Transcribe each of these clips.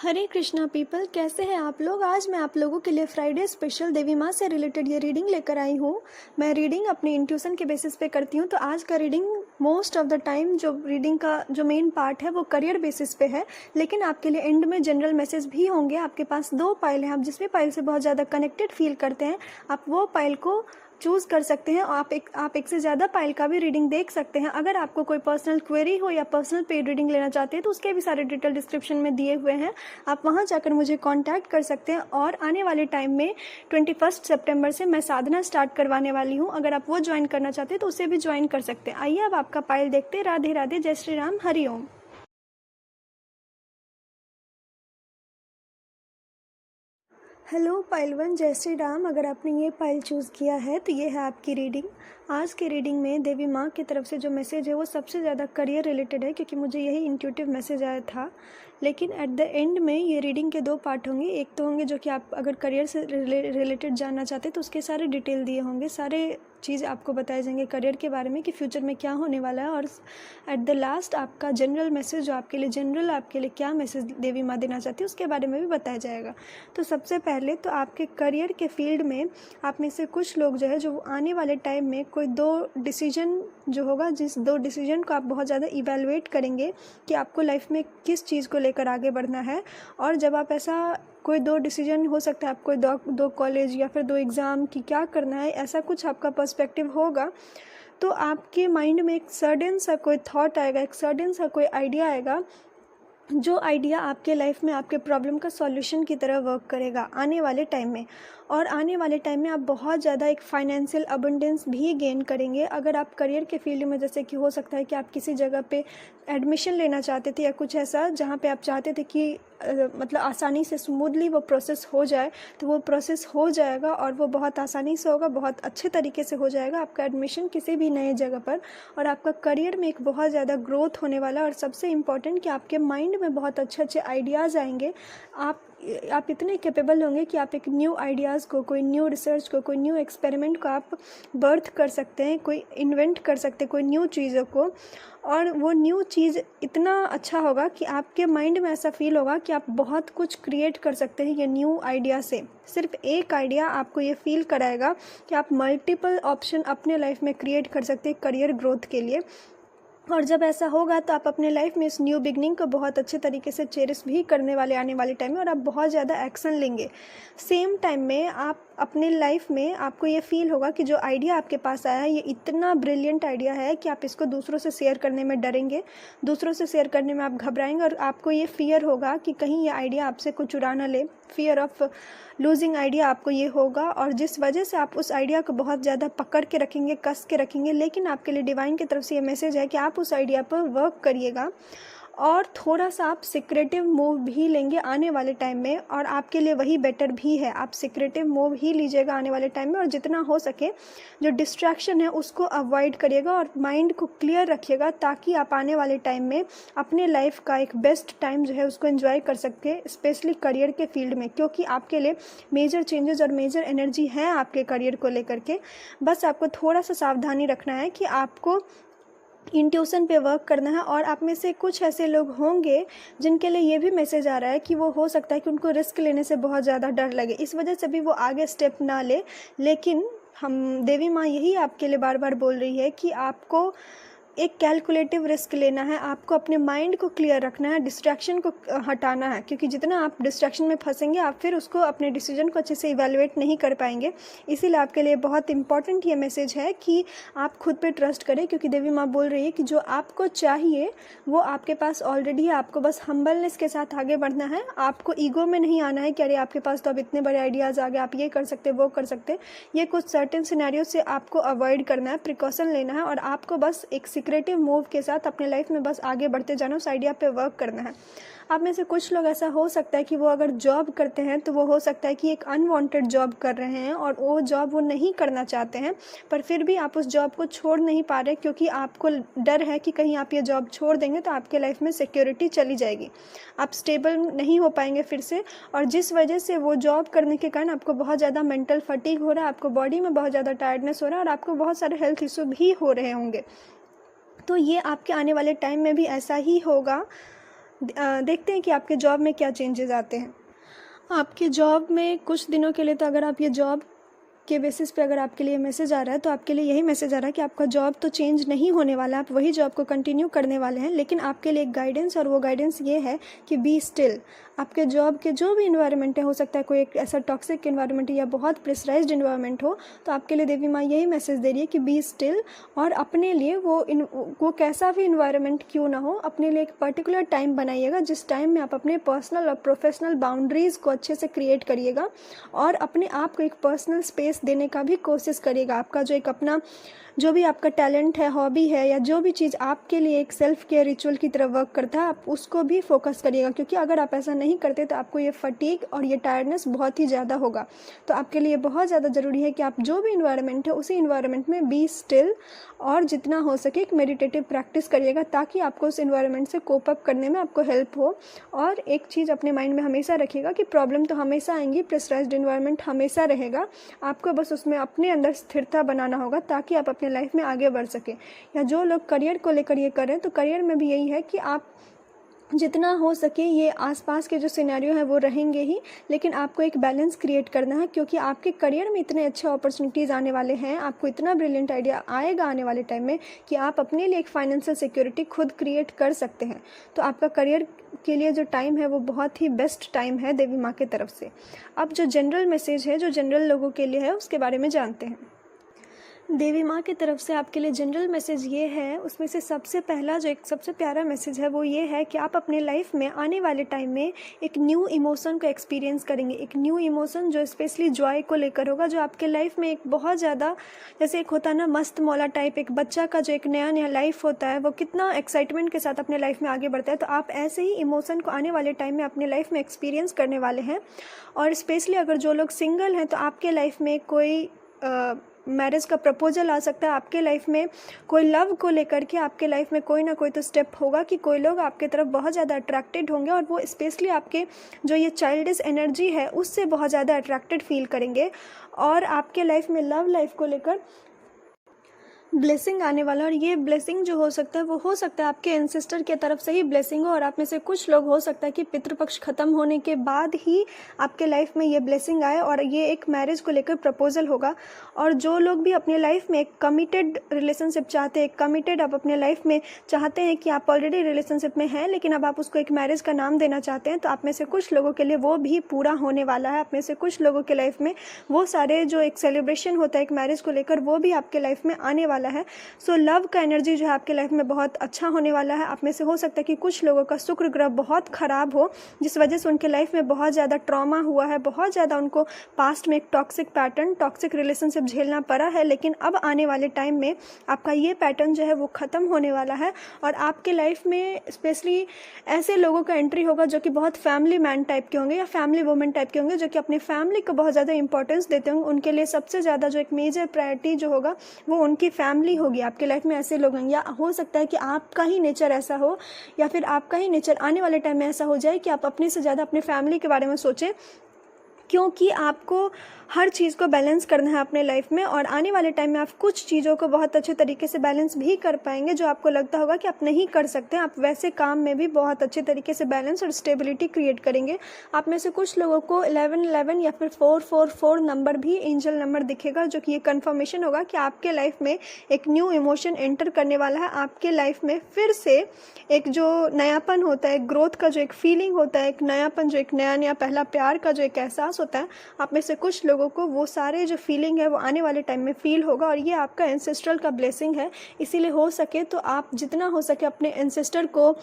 हरे Krishna people, कैसे हैं आप लोग। आज मैं आप लोगों के लिए फ्राइडे स्पेशल देवी माँ से रिलेटेड ये रीडिंग लेकर आई हूँ। मैं रीडिंग अपनी इंट्यूशन के बेसिस पे करती हूँ, तो आज का reading most of the time जो रीडिंग का जो मेन पार्ट है वो करियर बेसिस पे है, लेकिन आपके लिए एंड में जनरल मैसेज भी होंगे। आपके पास 2 पाइल हैं, आप जिस भी पाइल से बहुत ज़्यादा कनेक्टेड फील करते हैं आप वो पाइल को चूज़ कर सकते हैं। और आप एक से ज़्यादा पाइल का भी रीडिंग देख सकते हैं। अगर आपको कोई पर्सनल क्वेरी हो या पर्सनल पेड रीडिंग लेना चाहते हैं तो उसके भी सारे डिटेल डिस्क्रिप्शन में दिए हुए हैं, आप वहां जाकर मुझे कांटेक्ट कर सकते हैं। और आने वाले टाइम में 21 सितंबर से मैं साधना स्टार्ट करवाने वाली हूं, अगर आप वो ज्वाइन करना चाहते हैं तो उसे भी ज्वाइन कर सकते हैं। आइए अब आपका पाइल देखते हैं। राधे राधे, जय श्री राम, हरि ओम। हेलो पाइल 1, जय श्री राम। अगर आपने ये पाइल चूज़ किया है तो ये है आपकी रीडिंग। आज की रीडिंग में देवी माँ की तरफ से जो मैसेज है वो सबसे ज़्यादा करियर रिलेटेड है, क्योंकि मुझे यही इंट्यूटिव मैसेज आया था। लेकिन एट द एंड में ये रीडिंग के 2 पार्ट होंगे। एक तो होंगे जो कि आप अगर करियर से रिलेटेड जानना चाहते हैं तो उसके सारे डिटेल दिए होंगे, सारे चीज़ आपको बताए जाएंगे करियर के बारे में कि फ्यूचर में क्या होने वाला है। और एट द लास्ट आपका जनरल मैसेज जो आपके लिए जनरल आपके लिए क्या मैसेज देवी माँ देना चाहती है उसके बारे में भी बताया जाएगा। तो सबसे पहले तो आपके करियर के फील्ड में आप में से कुछ लोग जो है जो आने वाले टाइम में कोई 2 डिसीजन जो होगा, जिस 2 डिसीजन को आप बहुत ज़्यादा इवैल्यूएट करेंगे कि आपको लाइफ में किस चीज़ को लेकर आगे बढ़ना है। और जब आप ऐसा कोई 2 डिसीजन हो सकता है, आपको 2 कॉलेज या फिर 2 एग्ज़ाम की क्या करना है, ऐसा कुछ आपका पर्सपेक्टिव होगा, तो आपके माइंड में एक सडन सा कोई थॉट आएगा, एक सडन सा कोई आइडिया आएगा, जो आइडिया आपके लाइफ में आपके प्रॉब्लम का सॉल्यूशन की तरह वर्क करेगा आने वाले टाइम में। और आने वाले टाइम में आप बहुत ज़्यादा एक फाइनेंशियल अबंडेंस भी गेन करेंगे। अगर आप करियर के फील्ड में, जैसे कि हो सकता है कि आप किसी जगह पे एडमिशन लेना चाहते थे या कुछ ऐसा जहाँ पे आप चाहते थे कि मतलब आसानी से स्मूथली वो प्रोसेस हो जाए, तो वो प्रोसेस हो जाएगा और वो बहुत आसानी से होगा, बहुत अच्छे तरीके से हो जाएगा आपका एडमिशन किसी भी नए जगह पर। और आपका करियर में एक बहुत ज़्यादा ग्रोथ होने वाला है। और सबसे इम्पॉर्टेंट कि आपके माइंड में बहुत अच्छे अच्छे आइडियाज़ आएंगे। आप इतने कैपेबल होंगे कि आप एक न्यू आइडियाज़ को, कोई न्यू रिसर्च को, कोई न्यू एक्सपेरिमेंट को आप बर्थ कर सकते हैं, कोई इन्वेंट कर सकते हैं कोई न्यू चीज़ों को। और वो न्यू चीज़ इतना अच्छा होगा कि आपके माइंड में ऐसा फील होगा कि आप बहुत कुछ क्रिएट कर सकते हैं ये न्यू आइडिया से। सिर्फ एक आइडिया आपको ये फील कराएगा कि आप मल्टीपल ऑप्शन अपने लाइफ में क्रिएट कर सकते हैं करियर ग्रोथ के लिए। और जब ऐसा होगा तो आप अपने लाइफ में इस न्यू बिगनिंग को बहुत अच्छे तरीके से चेरिश भी करने वाले आने वाले टाइम में, और आप बहुत ज़्यादा एक्शन लेंगे। सेम टाइम में आप अपने लाइफ में आपको ये फील होगा कि जो आइडिया आपके पास आया है ये इतना ब्रिलियंट आइडिया है कि आप इसको दूसरों से शेयर करने में डरेंगे, दूसरों से शेयर करने में आप घबराएंगे। और आपको ये फियर होगा कि कहीं ये आइडिया आपसे कुछ चुरा ना ले, फियर ऑफ लूजिंग आइडिया आपको ये होगा। और जिस वजह से आप उस आइडिया को बहुत ज़्यादा पकड़ के रखेंगे, कस के रखेंगे। लेकिन आपके लिए डिवाइन की तरफ से ये मैसेज है कि आप उस आइडिया पर वर्क करिएगा और थोड़ा सा आप सिक्रेटिव मूव भी लेंगे आने वाले टाइम में, और आपके लिए वही बेटर भी है। आप सिक्रेटिव मूव ही लीजिएगा आने वाले टाइम में, और जितना हो सके जो डिस्ट्रैक्शन है उसको अवॉइड करिएगा और माइंड को क्लियर रखिएगा, ताकि आप आने वाले टाइम में अपने लाइफ का एक बेस्ट टाइम जो है उसको एंजॉय कर सके, स्पेशली करियर के फील्ड में। क्योंकि आपके लिए मेजर चेंजेस और मेजर एनर्जी है आपके करियर को लेकर के। बस आपको थोड़ा सा सावधानी रखना है कि आपको इंट्यूशन पे वर्क करना है। और आप में से कुछ ऐसे लोग होंगे जिनके लिए ये भी मैसेज आ रहा है कि वो हो सकता है कि उनको रिस्क लेने से बहुत ज़्यादा डर लगे, इस वजह से भी वो आगे स्टेप ना ले। लेकिन हम देवी माँ यही आपके लिए बार बार बोल रही है कि आपको एक कैलकुलेटिव रिस्क लेना है, आपको अपने माइंड को क्लियर रखना है, डिस्ट्रैक्शन को हटाना है। क्योंकि जितना आप डिस्ट्रैक्शन में फंसेंगे आप फिर उसको अपने डिसीजन को अच्छे से इवैल्यूएट नहीं कर पाएंगे। इसीलिए आपके लिए बहुत इंपॉर्टेंट ये मैसेज है कि आप खुद पे ट्रस्ट करें, क्योंकि देवी माँ बोल रही है कि जो आपको चाहिए वो आपके पास ऑलरेडी है। आपको बस हम्बलनेस के साथ आगे बढ़ना है, आपको ईगो में नहीं आना है कि अरे आपके पास तो अब इतने बड़े आइडियाज़ आ गए, आप ये कर सकते वो कर सकते। ये कुछ सर्टेन सिनेरियो से आपको अवॉइड करना है, प्रिकॉशन लेना है, और आपको बस एक सिक्रेटिव मूव के साथ अपने लाइफ में बस आगे बढ़ते जाना, उस आइडिया पे वर्क करना है। आप में से कुछ लोग ऐसा हो सकता है कि वो अगर जॉब करते हैं तो वो हो सकता है कि एक अनवांटेड जॉब कर रहे हैं और वो जॉब वो नहीं करना चाहते हैं, पर फिर भी आप उस जॉब को छोड़ नहीं पा रहे, क्योंकि आपको डर है कि कहीं आप ये जॉब छोड़ देंगे तो आपके लाइफ में सिक्योरिटी चली जाएगी, आप स्टेबल नहीं हो पाएंगे फिर से। और जिस वजह से वो जॉब करने के कारण आपको बहुत ज़्यादा मेंटल फटीग हो रहा है, आपको बॉडी में बहुत ज़्यादा टायर्डनेस हो रहा है, और आपको बहुत सारे हेल्थ इशू भी हो रहे होंगे। तो ये आपके आने वाले टाइम में भी ऐसा ही होगा। देखते हैं कि आपके जॉब में क्या चेंजेस आते हैं। आपके जॉब में कुछ दिनों के लिए, तो अगर आप ये जॉब के बेसिस पे अगर आपके लिए मैसेज आ रहा है, तो आपके लिए यही मैसेज आ रहा है कि आपका जॉब तो चेंज नहीं होने वाला, आप वही जॉब को कंटिन्यू करने वाले हैं। लेकिन आपके लिए एक गाइडेंस, और वो गाइडेंस ये है कि बी स्टिल। आपके जॉब के जो भी इन्वायरमेंट है, हो सकता है कोई एक ऐसा टॉक्सिक इन्वायरमेंट या बहुत प्रेशराइज्ड इन्वायरमेंट हो, तो आपके लिए देवी माँ यही मैसेज दे रही है कि बी स्टिल। और अपने लिए वो कैसा भी इन्वायरमेंट क्यों ना हो, अपने लिए एक पर्टिकुलर टाइम बनाइएगा जिस टाइम में आप अपने पर्सनल और प्रोफेशनल बाउंड्रीज़ को अच्छे से क्रिएट करिएगा, और अपने आप को एक पर्सनल स्पेस देने का भी कोशिश करिएगा। आपका जो एक अपना जो भी आपका टैलेंट है, हॉबी है, या जो भी चीज़ आपके लिए एक सेल्फ केयर रिचुअल की तरह वर्क करता है, आप उसको भी फोकस करिएगा। क्योंकि अगर आप ऐसा नहीं करते तो आपको ये फटीग और ये टायर्डनेस बहुत ही ज़्यादा होगा। तो आपके लिए बहुत ज़्यादा ज़रूरी है कि आप जो भी इन्वायरमेंट है उसी इन्वायरमेंट में बी स्टिल, और जितना हो सके एक मेडिटेटिव प्रैक्टिस करिएगा, ताकि आपको उस इन्वायरमेंट से कोप अप करने में आपको हेल्प हो। और एक चीज़ अपने माइंड में हमेशा रखिएगा कि प्रॉब्लम तो हमेशा आएंगी, प्रेशराइज्ड इन्वायरमेंट हमेशा रहेगा, आपको बस उसमें अपने अंदर स्थिरता बनाना होगा ताकि आप अपने लाइफ में आगे बढ़ सकें। या जो लोग करियर को लेकर ये कर रहे हैं, तो करियर में भी यही है कि आप जितना हो सके ये आसपास के जो सिनेरियो है वो रहेंगे ही, लेकिन आपको एक बैलेंस क्रिएट करना है। क्योंकि आपके करियर में इतने अच्छे अपॉर्चुनिटीज़ आने वाले हैं, आपको इतना ब्रिलियंट आइडिया आएगा आने वाले टाइम में कि आप अपने लिए एक फाइनेंशियल सिक्योरिटी खुद क्रिएट कर सकते हैं। तो आपका करियर के लिए जो टाइम है वो बहुत ही बेस्ट टाइम है देवी माँ की तरफ से। अब जो जनरल मैसेज है, जो जनरल लोगों के लिए है, उसके बारे में जानते हैं। देवी माँ की तरफ से आपके लिए जनरल मैसेज ये है, उसमें से सबसे पहला जो एक सबसे प्यारा मैसेज है वो ये है कि आप अपने लाइफ में आने वाले टाइम में एक न्यू इमोशन को एक्सपीरियंस करेंगे। एक न्यू इमोशन जो स्पेशली जॉय को लेकर होगा, जो आपके लाइफ में एक बहुत ज़्यादा, जैसे एक होता है ना मस्त मौला टाइप, एक बच्चा का जो एक नया नया लाइफ होता है, वो कितना एक्साइटमेंट के साथ अपने लाइफ में आगे बढ़ता है, तो आप ऐसे ही इमोशन को आने वाले टाइम में अपने लाइफ में एक्सपीरियंस करने वाले हैं। और स्पेशली अगर जो लोग सिंगल हैं, तो आपके लाइफ में कोई मैरिज का प्रपोजल आ सकता है, आपके लाइफ में कोई लव को लेकर के आपके लाइफ में कोई ना कोई तो स्टेप होगा कि कोई लोग आपके तरफ बहुत ज़्यादा अट्रैक्टेड होंगे, और वो स्पेशली आपके जो ये चाइल्डिश एनर्जी है उससे बहुत ज़्यादा अट्रैक्टेड फील करेंगे। और आपके लाइफ में लव लाइफ को लेकर ब्लेसिंग आने वाला, और ये ब्लेसिंग जो हो सकता है वो हो सकता है आपके एंसेस्टर की तरफ से ही ब्लेसिंग हो। और आप में से कुछ लोग हो सकता है कि पितृपक्ष खत्म होने के बाद ही आपके लाइफ में ये ब्लेसिंग आए, और ये एक मैरिज को लेकर प्रपोजल होगा। और जो लोग भी अपने लाइफ में एक कमिटेड रिलेशनशिप चाहते हैं, एक कमिटेड आप अपने लाइफ में चाहते हैं कि आप ऑलरेडी रिलेशनशिप में हैं लेकिन अब आप उसको एक मैरिज का नाम देना चाहते हैं, तो आप में से कुछ लोगों के लिए वो भी पूरा होने वाला है। आप में से कुछ लोगों के लाइफ में वो सारे जो एक सेलिब्रेशन होता है एक मैरिज को लेकर, वो भी आपके लाइफ में आने वाला है। सो लव का एनर्जी जो है आपके लाइफ में बहुत अच्छा होने वाला है। आप में से हो सकता है कि कुछ लोगों का शुक्र ग्रह बहुत खराब हो, जिस वजह से उनके लाइफ में बहुत ज़्यादा ट्रॉमा हुआ है, बहुत ज़्यादा उनको पास्ट में एक टॉक्सिक पैटर्न, टॉक्सिक रिलेशनशिप झेलना पड़ा है। लेकिन अब आने वाले टाइम में आपका ये पैटर्न जो है वो ख़त्म होने वाला है, और आपके लाइफ में स्पेशली ऐसे लोगों का एंट्री होगा जो कि बहुत फैमिली मैन टाइप के होंगे या फैमिली वुमेन टाइप के होंगे, जो कि अपने फैमिली को बहुत ज़्यादा इंपॉर्टेंस देते होंगे। उनके लिए सबसे ज़्यादा जो एक मेजर प्रायोरिटी जो होगा वो उनकी फैमिली होगी। आपके लाइफ में ऐसे लोग हैं, या हो सकता है कि आपका ही नेचर ऐसा हो, या फिर आपका ही नेचर आने वाले टाइम में ऐसा हो जाए कि आप अपने से ज़्यादा अपने फैमिली के बारे में सोचें, क्योंकि आपको हर चीज़ को बैलेंस करना है अपने लाइफ में। और आने वाले टाइम में आप कुछ चीज़ों को बहुत अच्छे तरीके से बैलेंस भी कर पाएंगे, जो आपको लगता होगा कि आप नहीं कर सकते, आप वैसे काम में भी बहुत अच्छे तरीके से बैलेंस और स्टेबिलिटी क्रिएट करेंगे। आप में से कुछ लोगों को 1111 या फिर 444 नंबर भी एंजल नंबर दिखेगा, जो कि ये कन्फर्मेशन होगा कि आपके लाइफ में एक न्यू इमोशन एंटर करने वाला है। आपके लाइफ में फिर से एक जो नयापन होता है, ग्रोथ का जो एक फीलिंग होता है, एक नयापन, जो एक नया नया पहला प्यार का जो एक एहसास होता है, आप में से कुछ लोगों को वो सारे जो फीलिंग है वो आने वाले टाइम में फील होगा। और ये आपका एंसेस्ट्रल का ब्लेसिंग है, इसीलिए हो सके तो आप जितना हो सके अपने एंसेस्टर को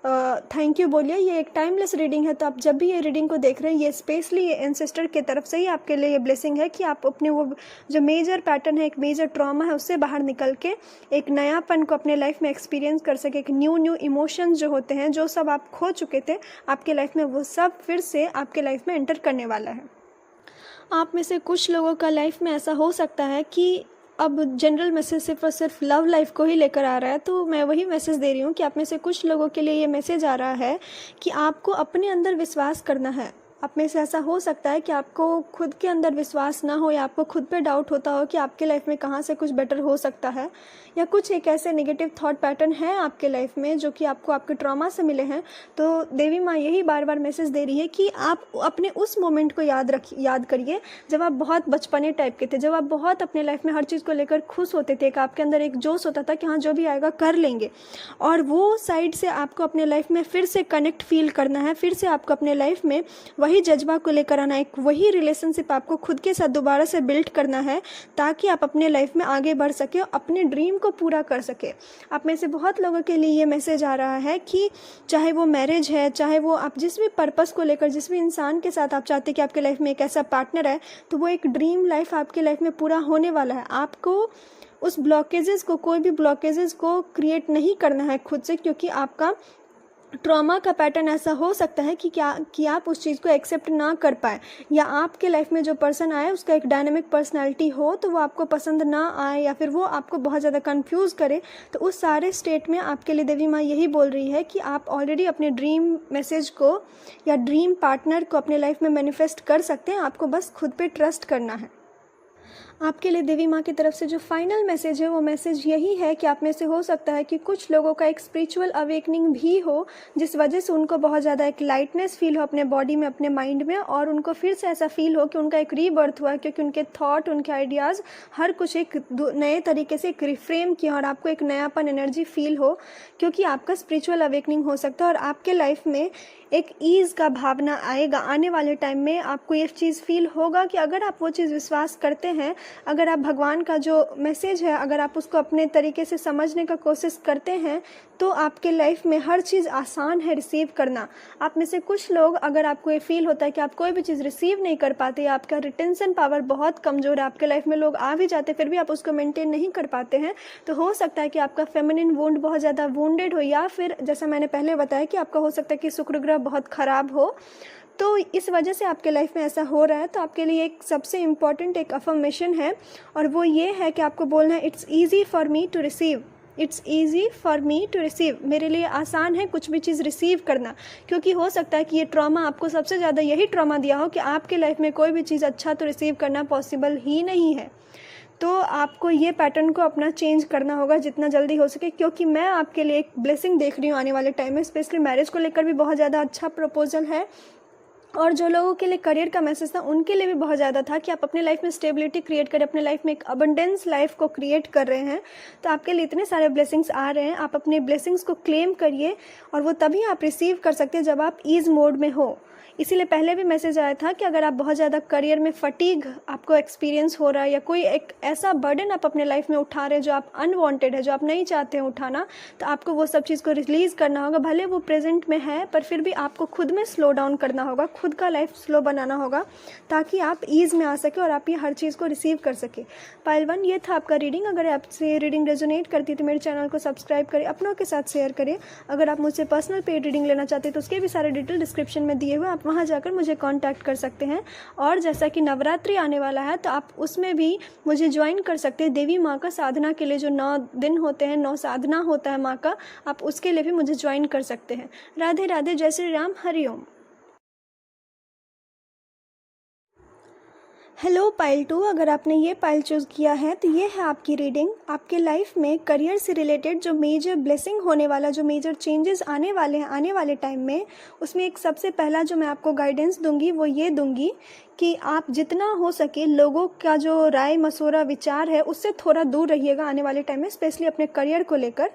थैंक यू बोलिए। ये एक टाइमलेस रीडिंग है, तो आप जब भी ये रीडिंग को देख रहे हैं, ये स्पेशली ये एंसेस्टर की तरफ से ही आपके लिए ये ब्लेसिंग है कि आप अपने वो जो मेजर पैटर्न है, एक मेजर ट्रॉमा है, उससे बाहर निकल के एक नयापन को अपने लाइफ में एक्सपीरियंस कर सके। एक न्यू इमोशंस जो होते हैं, जो सब आप खो चुके थे आपके लाइफ में, वो सब फिर से आपके लाइफ में एंटर करने वाला है। आप में से कुछ लोगों का लाइफ में ऐसा हो सकता है कि अब जनरल मैसेज सिर्फ और सिर्फ लव लाइफ को ही लेकर आ रहा है, तो मैं वही मैसेज दे रही हूँ कि आप में से कुछ लोगों के लिए ये मैसेज आ रहा है कि आपको अपने अंदर विश्वास करना है। आप में से ऐसा हो सकता है कि आपको खुद के अंदर विश्वास ना हो या आपको खुद पे डाउट होता हो कि आपके लाइफ में कहाँ से कुछ बेटर हो सकता है, या कुछ एक ऐसे नेगेटिव थॉट पैटर्न है आपके लाइफ में जो कि आपको आपके ट्रॉमा से मिले हैं। तो देवी माँ यही बार बार मैसेज दे रही है कि आप अपने उस मोमेंट को याद करिए जब आप बहुत बचपने टाइप के थे, जब आप बहुत अपने लाइफ में हर चीज़ को लेकर खुश होते थे, कि आपके अंदर एक जोश होता था कि हाँ जो भी आएगा कर लेंगे। और वो साइड से आपको अपने लाइफ में फिर से कनेक्ट फील करना है, फिर से आपको अपने लाइफ में वही जज्बा को लेकर आना है, एक वही रिलेशनशिप आपको खुद के साथ दोबारा से बिल्ड करना है, ताकि आप अपने लाइफ में आगे बढ़ सके और अपने ड्रीम को पूरा कर सके। आप में से बहुत लोगों के लिए ये मैसेज आ रहा है कि चाहे वो मैरिज है, चाहे वो आप जिस भी पर्पस को लेकर, जिस भी इंसान के साथ आप चाहते हैं कि आपके लाइफ में एक ऐसा पार्टनर है, तो वो एक ड्रीम लाइफ आपके लाइफ में पूरा होने वाला है। आपको उस ब्लॉकेजेस को, कोई भी ब्लॉकेजेस को क्रिएट नहीं करना है खुद से, क्योंकि आपका ट्रॉमा का पैटर्न ऐसा हो सकता है कि आप उस चीज़ को एक्सेप्ट ना कर पाए, या आपके लाइफ में जो पर्सन आए उसका एक डायनामिक पर्सनालिटी हो तो वो आपको पसंद ना आए, या फिर वो आपको बहुत ज़्यादा कंफ्यूज करे। तो उस सारे स्टेट में आपके लिए देवी माँ यही बोल रही है कि आप ऑलरेडी अपने ड्रीम मैसेज को या ड्रीम पार्टनर को अपने लाइफ में मैनिफेस्ट कर सकते हैं, आपको बस खुद पे ट्रस्ट करना है। आपके लिए देवी माँ की तरफ से जो फाइनल मैसेज है वो मैसेज यही है कि आप में से हो सकता है कि कुछ लोगों का एक स्पिरिचुअल अवेकनिंग भी हो, जिस वजह से उनको बहुत ज़्यादा एक लाइटनेस फील हो अपने बॉडी में, अपने माइंड में, और उनको फिर से ऐसा फील हो कि उनका एक रीबर्थ हुआ, क्योंकि उनके थॉट, उनके आइडियाज़ हर कुछ एक नए तरीके से एक रिफ्रेम किया और आपको एक नयापन एनर्जी फील हो, क्योंकि आपका स्पिरिचुअल अवेकनिंग हो सकता है। और आपके लाइफ में एक ईज़ का भावना आएगा आने वाले टाइम में। आपको ये चीज़ फील होगा कि अगर आप वो चीज़ विश्वास करते हैं, अगर आप भगवान का जो मैसेज है अगर आप उसको अपने तरीके से समझने का कोशिश करते हैं, तो आपके लाइफ में हर चीज़ आसान है रिसीव करना। आप में से कुछ लोग, अगर आपको ये फील होता है कि आप कोई भी चीज़ रिसीव नहीं कर पाते, या आपका रिटेंशन पावर बहुत कमज़ोर है, आपके लाइफ में लोग आ भी जाते फिर भी आप उसको मेंटेन नहीं कर पाते हैं, तो हो सकता है कि आपका फेमिनिन वुंड बहुत ज़्यादा वुंडेड हो, या फिर जैसा मैंने पहले बताया कि आपका हो सकता है कि शुक्र ग्रह बहुत ख़राब हो, तो इस वजह से आपके लाइफ में ऐसा हो रहा है। तो आपके लिए एक सबसे इम्पॉर्टेंट एक अफर्मेशन है, और वो ये है कि आपको बोलना है it's easy for me to receive, it's easy for me to receive. मेरे लिए आसान है कुछ भी चीज़ रिसीव करना, क्योंकि हो सकता है कि ये ट्रॉमा आपको सबसे ज़्यादा यही ट्रॉमा दिया हो कि आपके लाइफ में कोई भी चीज़ अच्छा तो रिसीव करना पॉसिबल ही नहीं है। तो आपको ये पैटर्न को अपना चेंज करना होगा जितना जल्दी हो सके, क्योंकि मैं आपके लिए एक ब्लेसिंग देख रही हूँ आने वाले टाइम में। स्पेशली मैरिज को लेकर भी बहुत ज़्यादा अच्छा प्रपोजल है, और जो लोगों के लिए करियर का मैसेज था उनके लिए भी बहुत ज़्यादा था कि आप अपने लाइफ में स्टेबिलिटी क्रिएट करें, अपने लाइफ में एक अबंडेंस लाइफ को क्रिएट कर रहे हैं। तो आपके लिए इतने सारे ब्लेसिंग्स आ रहे हैं, आप अपने ब्लेसिंग्स को क्लेम करिए, और वो तभी आप रिसीव कर सकते हैं जब आप ईज मोड में हो। इसीलिए पहले भी मैसेज आया था कि अगर आप बहुत ज़्यादा करियर में फटीग आपको एक्सपीरियंस हो रहा है, या कोई एक ऐसा बर्डन आप अपने लाइफ में उठा रहे हैं जो आप अनवांटेड है, जो आप नहीं चाहते हैं उठाना, तो आपको वो सब चीज़ को रिलीज़ करना होगा। भले वो प्रेजेंट में है, पर फिर भी आपको खुद में स्लो डाउन करना होगा, खुद का लाइफ स्लो बनाना होगा, ताकि आप ईज़ में आ सके और आप ये हर चीज़ को रिसीव कर सके। पाइल 1 ये था आपका रीडिंग। अगर आपसे रीडिंग रेजोनेट करती है तो मेरे चैनल को सब्सक्राइब करें, अपनों के साथ शेयर करें। अगर आप मुझसे पर्सनल पेड रीडिंग लेना चाहते हैं तो उसके भी सारे डिटेल डिस्क्रिप्शन में दिए हुए, आप वहाँ जाकर मुझे कांटेक्ट कर सकते हैं। और जैसा कि नवरात्रि आने वाला है तो आप उसमें भी मुझे ज्वाइन कर सकते हैं। देवी माँ का साधना के लिए जो 9 दिन होते हैं, 9 साधना होता है माँ का, आप उसके लिए भी मुझे ज्वाइन कर सकते हैं। राधे राधे, जय श्री राम, हरि ओम। हेलो पाइल 2, अगर आपने ये पाइल चूज़ किया है तो ये है आपकी रीडिंग। आपके लाइफ में करियर से रिलेटेड जो मेजर ब्लेसिंग होने वाला, जो मेजर चेंजेस आने वाले हैं आने वाले टाइम में, उसमें एक सबसे पहला जो मैं आपको गाइडेंस दूंगी वो ये दूंगी कि आप जितना हो सके लोगों का जो राय मशवरा विचार है उससे थोड़ा दूर रहिएगा आने वाले टाइम में, स्पेशली अपने करियर को लेकर,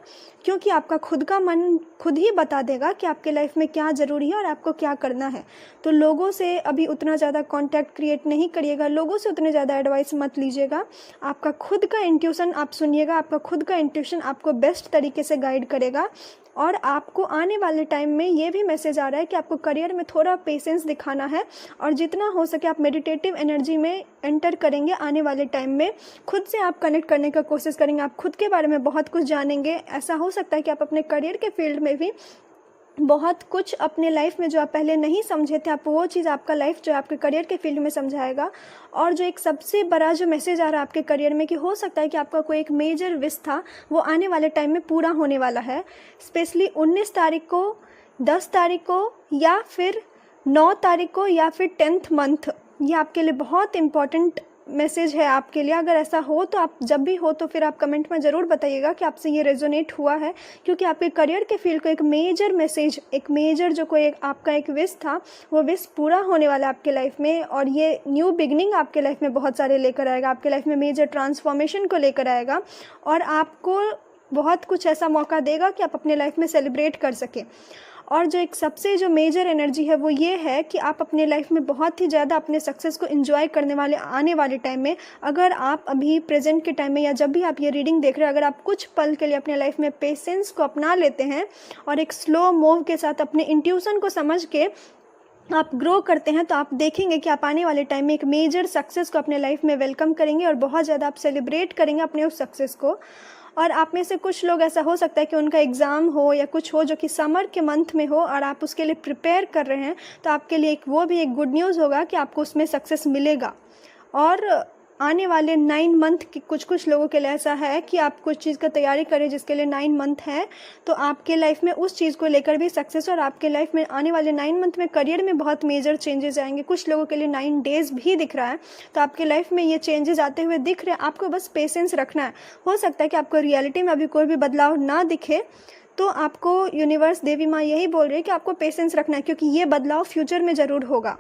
क्योंकि आपका खुद का मन खुद ही बता देगा कि आपके लाइफ में क्या ज़रूरी है और आपको क्या करना है। तो लोगों से अभी उतना ज़्यादा कांटेक्ट क्रिएट नहीं करिएगा, लोगों से उतने ज़्यादा एडवाइस मत लीजिएगा। आपका खुद का इंट्यूशन आप सुनिएगा, आपका खुद का इंट्यूशन आपको बेस्ट तरीके से गाइड करेगा। और आपको आने वाले टाइम में ये भी मैसेज आ रहा है कि आपको करियर में थोड़ा पेशेंस दिखाना है, और जितना हो सके आप मेडिटेटिव एनर्जी में एंटर करेंगे आने वाले टाइम में। खुद से आप कनेक्ट करने का कोशिश करेंगे, आप खुद के बारे में बहुत कुछ जानेंगे। ऐसा हो सकता है कि आप अपने करियर के फील्ड में भी बहुत कुछ अपने लाइफ में जो आप पहले नहीं समझे थे, आप वो चीज़ आपका लाइफ जो आपके करियर के फील्ड में समझाएगा। और जो एक सबसे बड़ा जो मैसेज आ रहा है आपके करियर में कि हो सकता है कि आपका कोई एक मेजर विश था वो आने वाले टाइम में पूरा होने वाला है। स्पेशली 19 तारीख को, 10 तारीख को, या फिर 9 तारीख को या फिर 10th मंथ, ये आपके लिए बहुत इम्पॉर्टेंट मैसेज है आपके लिए। अगर ऐसा हो तो आप जब भी हो तो फिर आप कमेंट में ज़रूर बताइएगा कि आपसे ये रेजोनेट हुआ है, क्योंकि आपके करियर के फील्ड को एक मेजर मैसेज, एक मेजर जो कोई आपका एक विश था, वो विश पूरा होने वाला है आपके लाइफ में। और ये न्यू बिगनिंग आपके लाइफ में बहुत सारे लेकर आएगा, आपके लाइफ में मेजर ट्रांसफॉर्मेशन को लेकर आएगा, और आपको बहुत कुछ ऐसा मौका देगा कि आप अपने लाइफ में सेलिब्रेट कर सकें। और जो एक सबसे जो मेजर एनर्जी है वो ये है कि आप अपने लाइफ में बहुत ही ज़्यादा अपने सक्सेस को एंजॉय करने वाले आने वाले टाइम में, अगर आप अभी प्रेजेंट के टाइम में या जब भी आप ये रीडिंग देख रहे हैं, अगर आप कुछ पल के लिए अपने लाइफ में पेशेंस को अपना लेते हैं और एक स्लो मूव के साथ अपने इंट्यूशन को समझ के आप ग्रो करते हैं, तो आप देखेंगे कि आप आने वाले टाइम में एक मेजर सक्सेस को अपने लाइफ में वेलकम करेंगे और बहुत ज़्यादा आप सेलिब्रेट करेंगे अपने उस सक्सेस को। और आप में से कुछ लोग ऐसा हो सकता है कि उनका एग्ज़ाम हो या कुछ हो जो कि समर के मंथ में हो और आप उसके लिए प्रिपेयर कर रहे हैं, तो आपके लिए वो भी एक गुड न्यूज़ होगा कि आपको उसमें सक्सेस मिलेगा। और आने वाले 9 मंथ की कुछ लोगों के लिए ऐसा है कि आप कुछ चीज़ का तैयारी करें जिसके लिए 9 मंथ है, तो आपके लाइफ में उस चीज़ को लेकर भी सक्सेस, और आपके लाइफ में आने वाले 9 मंथ में करियर में बहुत मेजर चेंजेस आएंगे। कुछ लोगों के लिए 9 डेज़ भी दिख रहा है, तो आपके लाइफ में ये चेंजेस आते हुए दिख रहे हैं। आपको बस पेशेंस रखना है। हो सकता है कि आपको रियलिटी में अभी कोई भी बदलाव ना दिखे, तो आपको यूनिवर्स, देवी माँ यही बोल रही है कि आपको पेशेंस रखना है, क्योंकि ये बदलाव फ्यूचर में ज़रूर होगा।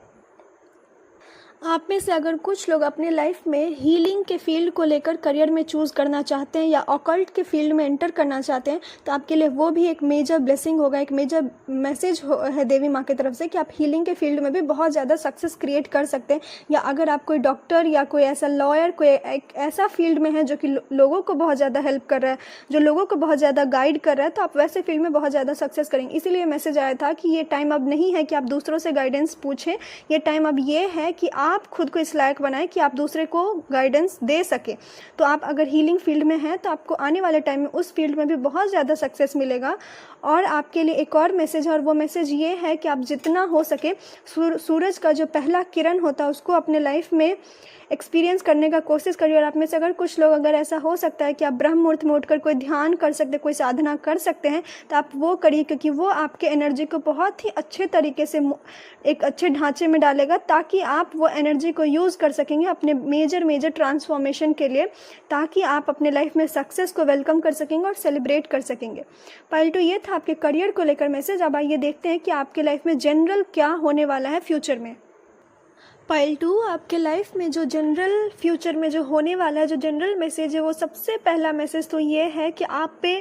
आप में से अगर कुछ लोग अपने लाइफ में हीलिंग के फील्ड को लेकर करियर में चूज़ करना चाहते हैं या ऑकल्ट के फील्ड में एंटर करना चाहते हैं, तो आपके लिए वो भी एक मेजर ब्लेसिंग होगा, एक मेजर मैसेज है देवी माँ की तरफ से कि आप हीलिंग के फील्ड में भी बहुत ज़्यादा सक्सेस क्रिएट कर सकते हैं। या अगर आप कोई डॉक्टर या कोई ऐसा लॉयर, कोई एक ऐसा फील्ड में है जो कि लोगों को बहुत ज़्यादा हेल्प कर रहा है, जो लोगों को बहुत ज़्यादा गाइड कर रहा है, तो आप वैसे फील्ड में बहुत ज़्यादा सक्सेस करेंगे। इसीलिए मैसेज आया था कि ये टाइम अब नहीं है कि आप दूसरों से गाइडेंस पूछें, ये टाइम अब ये है कि आप खुद को इस लायक बनाएं कि आप दूसरे को गाइडेंस दे सके। तो आप अगर हीलिंग फील्ड में हैं तो आपको आने वाले टाइम में उस फील्ड में भी बहुत ज़्यादा सक्सेस मिलेगा। और आपके लिए एक और मैसेज है, और वो मैसेज ये है कि आप जितना हो सके सूरज का जो पहला किरण होता है उसको अपने लाइफ में एक्सपीरियंस करने का कोशिश करिए। और आप में से अगर कुछ लोग, अगर ऐसा हो सकता है कि आप ब्रह्म मुहूर्त में उठकर कोई ध्यान कर सकते हैं, कोई साधना कर सकते हैं, तो आप वो करिए, क्योंकि वो आपके एनर्जी को बहुत ही अच्छे तरीके से एक अच्छे ढांचे में डालेगा, ताकि आप वो एनर्जी को यूज़ कर सकेंगे अपने मेजर ट्रांसफॉर्मेशन के लिए, ताकि आप अपने लाइफ में सक्सेस को वेलकम कर सकेंगे और सेलिब्रेट कर सकेंगे। पाइल 2 ये था आपके करियर को लेकर मैसेज। अब आइए देखते हैं कि आपके लाइफ में जनरल क्या होने वाला है फ्यूचर में। पाइल 2 आपके लाइफ में जो जनरल फ्यूचर में जो होने वाला है, जो जनरल मैसेज है, वो सबसे पहला मैसेज तो ये है कि आप पे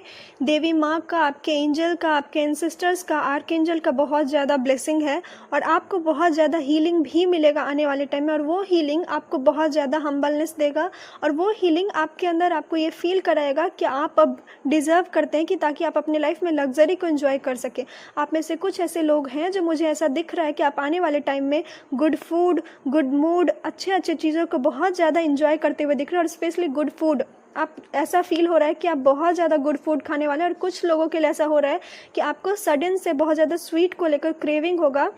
देवी माँ का, आपके एंजल का, आपके एंसेस्टर्स का, आर्कएंजल का बहुत ज़्यादा ब्लेसिंग है, और आपको बहुत ज़्यादा हीलिंग भी मिलेगा आने वाले टाइम में। और वो हीलिंग आपको बहुत ज़्यादा हम्बलनेस देगा, और वो हीलिंग आपके अंदर आपको ये फील कराएगा कि आप अब डिज़र्व करते हैं, कि ताकि आप अपने लाइफ में लग्जरी को एंजॉय कर सकें। आप में से कुछ ऐसे लोग हैं जो मुझे ऐसा दिख रहा है कि आप आने वाले टाइम में गुड फूड, गुड मूड, अच्छे चीज़ों को बहुत ज़्यादा इंजॉय करते हुए दिख रहे हैं। और स्पेशली गुड फूड, आप ऐसा फील हो रहा है कि आप बहुत ज़्यादा गुड फूड खाने वाले हैं। और कुछ लोगों के लिए ऐसा हो रहा है कि आपको सडन से बहुत ज़्यादा स्वीट को लेकर क्रेविंग होगा,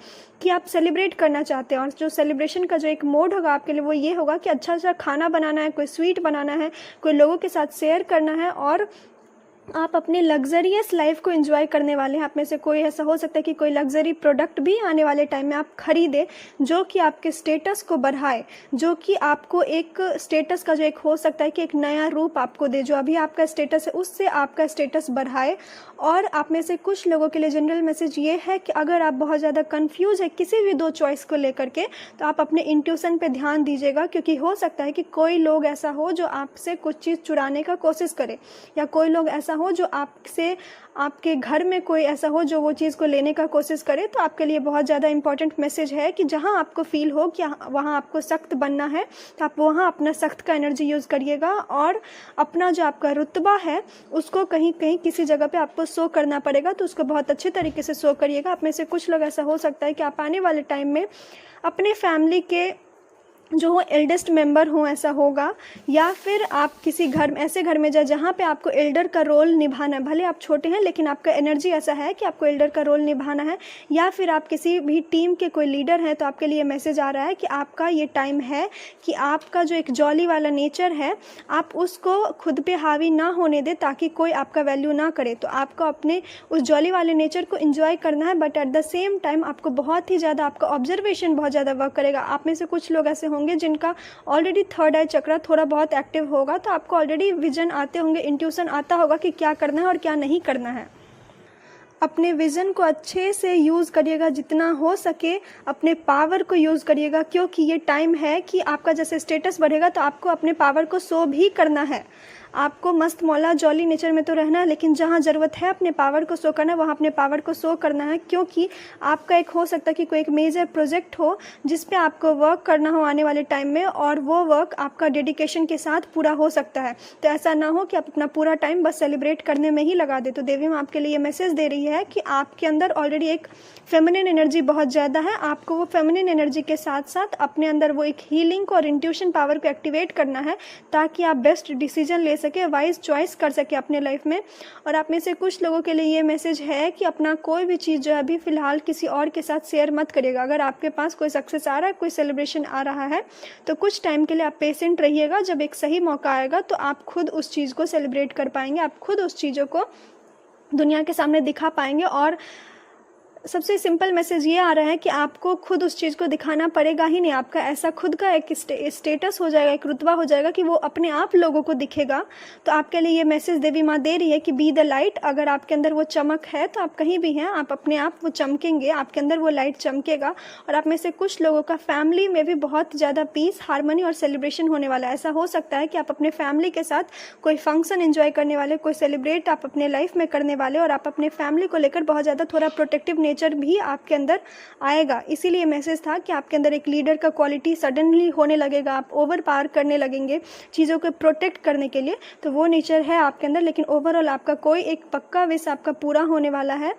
कि आप सेलिब्रेट करना चाहते हैं। और जो सेलिब्रेशन का जो एक मोड होगा आपके लिए वो ये होगा कि अच्छा खाना बनाना है, कोई स्वीट बनाना है, कोई लोगों के साथ शेयर करना है, और आप अपने लग्जरियस लाइफ को एंजॉय करने वाले हैं। आप में से कोई ऐसा हो सकता है कि कोई लग्जरी प्रोडक्ट भी आने वाले टाइम में आप खरीदें, जो कि आपके स्टेटस को बढ़ाए, जो कि आपको एक स्टेटस का जो एक हो सकता है कि एक नया रूप आपको दे, जो अभी आपका स्टेटस है उससे आपका स्टेटस बढ़ाए। और आप में से कुछ लोगों के लिए जनरल मैसेज ये है कि अगर आप बहुत ज़्यादा कंफ्यूज है किसी भी 2 चॉइस को लेकर के, तो आप अपने इंट्यूशन पे ध्यान दीजिएगा, क्योंकि हो सकता है कि कोई लोग ऐसा हो जो आपसे कुछ चीज़ चुराने का कोशिश करे, या कोई लोग ऐसा हो जो आपसे, आपके घर में कोई ऐसा हो जो वो चीज़ को लेने का कोशिश करे। तो आपके लिए बहुत ज़्यादा इंपॉर्टेंट मैसेज है कि जहाँ आपको फील हो कि वहाँ आपको सख्त बनना है, तो आप वहाँ अपना सख्त का एनर्जी यूज़ करिएगा, और अपना जो आपका रुतबा है उसको कहीं किसी जगह पे आपको शो करना पड़ेगा, तो उसको बहुत अच्छे तरीके से शो करिएगा। आप में से कुछ लोग ऐसा हो सकता है कि आप आने वाले टाइम में अपने फैमिली के जो हो एल्डेस्ट मेंबर हो ऐसा होगा, या फिर आप किसी घर ऐसे घर में जाए जहाँ पे आपको एल्डर का रोल निभाना है। भले आप छोटे हैं लेकिन आपका एनर्जी ऐसा है कि आपको एल्डर का रोल निभाना है, या फिर आप किसी भी टीम के कोई लीडर हैं तो आपके लिए मैसेज आ रहा है कि आपका ये टाइम है कि आपका जो एक जॉली वाला नेचर है आप उसको खुद पे हावी ना होने दें ताकि कोई आपका वैल्यू ना करे। तो आपको अपने उस जॉली वाले नेचर को एंजॉय करना है, but at the same time आपको बहुत ही ज़्यादा आपका ऑब्जर्वेशन बहुत ज़्यादा वर्क करेगा। आप में से कुछ लोग ऐसे होंगे जिनका ऑलरेडी थर्ड आई चक्र थोड़ा बहुत एक्टिव होगा, तो आपको ऑलरेडी विजन आते होंगे, इंट्यूशन आता होगा कि क्या करना है और क्या नहीं करना है। अपने विज़न को अच्छे से यूज़ करिएगा, जितना हो सके अपने पावर को यूज़ करिएगा, क्योंकि ये टाइम है कि आपका जैसे स्टेटस बढ़ेगा तो आपको अपने पावर को शो भी करना है। आपको मस्त मौला जॉली नेचर में तो रहना है, लेकिन जहाँ ज़रूरत है अपने पावर को शो करना है वहाँ अपने पावर को शो करना है, क्योंकि आपका एक हो सकता है कि कोई एक मेजर प्रोजेक्ट हो जिस पे आपको वर्क करना हो आने वाले टाइम में, और वो वर्क आपका डेडिकेशन के साथ पूरा हो सकता है। तो ऐसा ना हो कि आप अपना पूरा टाइम बस सेलिब्रेट करने में ही लगा दे। तो देवी माँ आपके लिए ये मैसेज दे रही है कि आपके अंदर ऑलरेडी एक फेमिनिन एनर्जी बहुत ज़्यादा है, आपको वो फेमिनिन एनर्जी के साथ साथ अपने अंदर वो एक हीलिंग और इंट्यूशन पावर को एक्टिवेट करना है ताकि आप बेस्ट डिसीजन ले सके, वाइज चॉइस कर सके अपने लाइफ में। और आप में से कुछ लोगों के लिए ये मैसेज है कि अपना कोई भी चीज़ जो है अभी फ़िलहाल किसी और के साथ शेयर मत करिएगा। अगर आपके पास कोई सक्सेस आ रहा है, कोई सेलिब्रेशन आ रहा है, तो कुछ टाइम के लिए आप पेशेंट रहिएगा। जब एक सही मौका आएगा तो आप खुद उस चीज़ को सेलिब्रेट कर पाएंगे, आप खुद उस चीज़ों को दुनिया के सामने दिखा पाएंगे। और सबसे सिंपल मैसेज ये आ रहा है कि आपको खुद उस चीज़ को दिखाना पड़ेगा ही नहीं, आपका ऐसा खुद का एक स्टेटस हो जाएगा, एक रुतबा हो जाएगा कि वो अपने आप लोगों को दिखेगा। तो आपके लिए ये मैसेज देवी माँ दे रही है कि बी द लाइट। अगर आपके अंदर वो चमक है तो आप कहीं भी हैं, आप अपने आप वो चमकेंगे, आपके अंदर वो लाइट चमकेगा। और आप में से कुछ लोगों का फैमिली में भी बहुत ज़्यादा पीस, हारमोनी और सेलिब्रेशन होने वाला है। ऐसा हो सकता है कि आप अपने फैमिली के साथ कोई फंक्शन एंजॉय करने वाले, कोई सेलिब्रेट आप अपने लाइफ में करने वाले, और आप अपने फैमिली को लेकर बहुत ज़्यादा थोड़ा प्रोटेक्टिव नेचर भी आपके अंदर आएगा। इसीलिए मैसेज था कि आपके अंदर एक लीडर का क्वालिटी सडनली होने लगेगा, आप ओवर पावर करने लगेंगे चीज़ों को प्रोटेक्ट करने के लिए। तो वो नेचर है आपके अंदर, लेकिन ओवरऑल आपका कोई एक पक्का विश आपका पूरा होने वाला है।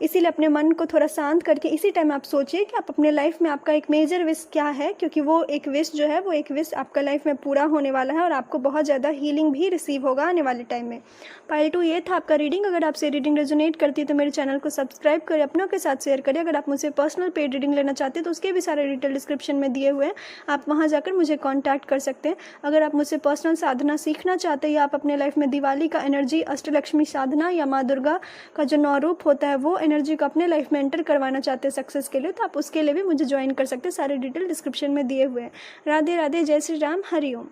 इसीलिए अपने मन को थोड़ा शांत करके इसी टाइम आप सोचिए कि आप अपने लाइफ में आपका एक मेजर विश क्या है, क्योंकि वो एक विश जो है वो एक विश आपका लाइफ में पूरा होने वाला है और आपको बहुत ज़्यादा हीलिंग भी रिसीव होगा आने वाले टाइम में। पाइल 2 ये था आपका रीडिंग। अगर आपसे रीडिंग रेजोनेट करती है तो मेरे चैनल को सब्सक्राइब करें, अपनों के साथ शेयर करें। अगर आप मुझसे पर्सनल पेड रीडिंग लेना चाहते हैं तो उसके भी सारे डिटेल डिस्क्रिप्शन में दिए हुए हैं, आप वहां जाकर मुझे कांटेक्ट कर सकते हैं। अगर आप मुझसे पर्सनल साधना सीखना चाहते हैं या आप अपने लाइफ में दिवाली का एनर्जी, अष्टलक्ष्मी साधना या माँ दुर्गा का जो 9 रूप होता है वो एनर्जी को अपने लाइफ में एंटर करवाना चाहते हैं सक्सेस के लिए, तो आप उसके लिए भी मुझे ज्वाइन कर सकते हैं। सारे डिटेल डिस्क्रिप्शन में दिए हुए हैं। राधे राधे, जय श्री राम, हरि ओम।